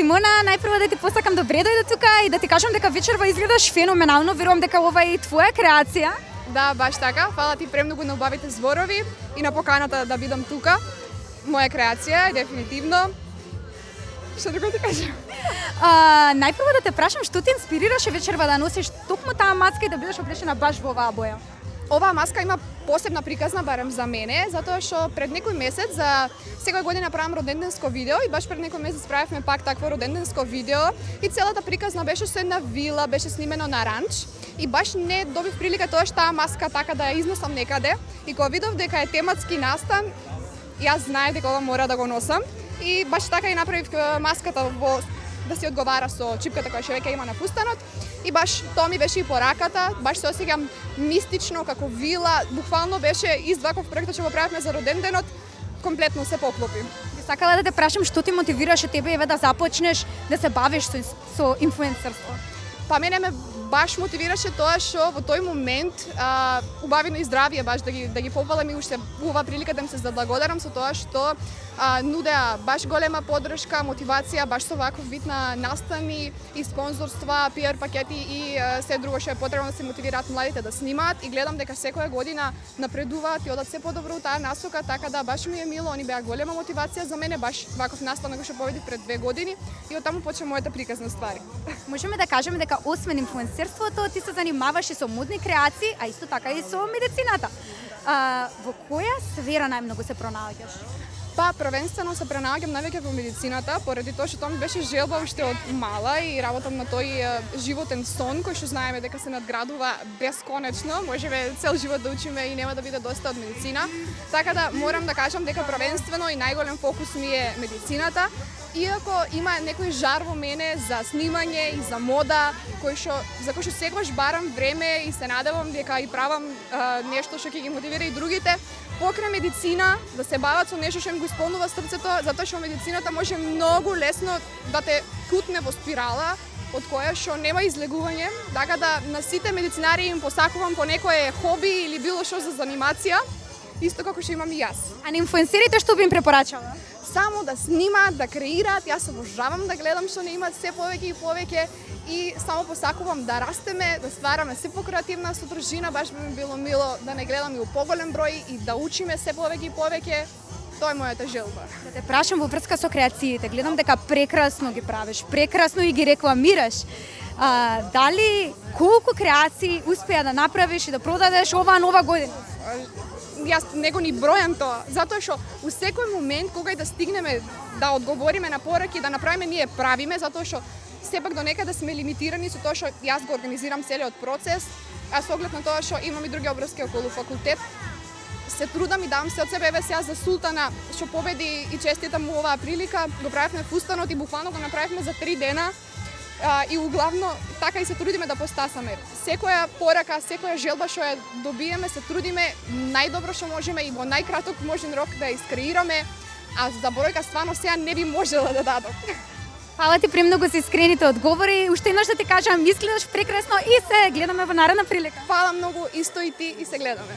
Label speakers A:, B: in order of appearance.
A: Симона, најпрво да ти посакам добре дојде тука и да ти кажам дека вечерва изгледаш феноменално. Верувам дека ова е и твоја креација.
B: Да, баш така. Фала ти премногу на убавите зборови и на поканата да бидам тука. Моја креација, дефинитивно. Што друго ти кажам?
A: Најпрво да те прашам што те инспирираше вечерва да носиш токму таа маска и да бидеш облечена баш во оваа боја?
B: Оваа маска има посебна приказна, барем за мене, затоа што пред некој месец, за секоја година правам роденденско видео и баш пред некој месец правевме пак такво роденденско видео и целата приказна беше со една вила, беше снимено на ранч и баш не добив прилика тоа што таа маска така да ја изнесам некаде и кога видов дека е тематски настан, јас знаев дека ова мора да го носам и баш така и направив маската да си одговара со чипката која што веќе има на фустанот и баш тоа ми беше и пораката, баш се осеќам мистично како вила, буквално беше изваков проектот што го правевме за роденденот, комплетно се поклопи.
A: Сакала да те прашам што ти мотивираше тебе еве да започнеш да се бавиш со инфлуенсерство?
B: Па мене ме баш мотивираше тоа што во тој момент убавино и здравје баш да ги пофалам и уште убава прилика да им се заблагодарам со тоа што нудеа баш голема поддршка, мотивација баш со ваков вид на настани и спонзорства, PR пакети и се друго што е потребно да се мотивираат младите да снимаат и гледам дека секоја година напредуваат и одат се подобро у таа насока, така да баш ми е мило, они беа голема мотивација за мене, баш ваков настан кој што победив пред 2 години и оттаму почна мојата приказна ствари.
A: Можеме да кажеме дека освен инфлуенсерството ти се занимаваш и со модни креации, а исто така и со медицината. Во која сфера најмногу се пронаоѓаш?
B: Па, првенствено се пренаоѓам највеќе во медицината, поради тоа што тоа ми беше желба уште од мала и работам на тој животен сон кој што знаеме дека се надградува бесконечно, можеме цел живот да учиме и нема да биде доста од медицина. Така да морам да кажам дека првенствено и најголем фокус ми е медицината, иако има некој жар во мене за снимање и за мода, за кој што секогаш барам време и се надевам дека и правам нешто што ќе ги мотивира и другите, покрај медицина, да се бават со нешто што им го исполнува срцето, затоа што медицината може многу лесно да те кутне во спирала, од која што нема излегување, така да на сите медицинари им посакувам по некое хоби или било што за занимација, исто како што имам и јас.
A: А на инфлуенсерите што би им препорачала?
B: Само да снимаат, да креираат, јас обожавам да гледам што не имаат се повеќе и повеќе и само посакувам да растеме, да ствараме се покреативна содржина, баш би ми било мило да не гледам и у поголем број и да учиме се повеќе и повеќе. Тоа е мојата желба.
A: Да те прашам во врска со креациите, гледам дека прекрасно ги правиш, прекрасно и ги рекламираш. Дали колку креации успеа да направиш и да продадеш оваа нова година?
B: Јас него ни бројам тоа, затоа што у секој момент кога и да стигнеме да одговориме на пораки, да направиме, ние правиме, затоа што сепак до некаде сме лимитирани со тоа што јас го организирам целиот процес, а со оглед на тоа што имам и други обврски околу факултет, се трудам и давам се од себе, еве сега за Султана што победи и честитам му оваа прилика, го правевме фустанот и буквално го направивме за 3 дена. И углавно така и се трудиме да постасаме. Секоја порака, секоја желба што ја добиеме, се трудиме најдобро што можеме и во најкраток можен рок да ја искреираме, а за бројка стварно сега не би можела да дадам.
A: Фала ти премногу за искрените одговори. Уште еднаш да ти кажам, изгледаш прекрасно и се гледаме во наредна прилика.
B: Фала многу, исто и ти и се гледаме.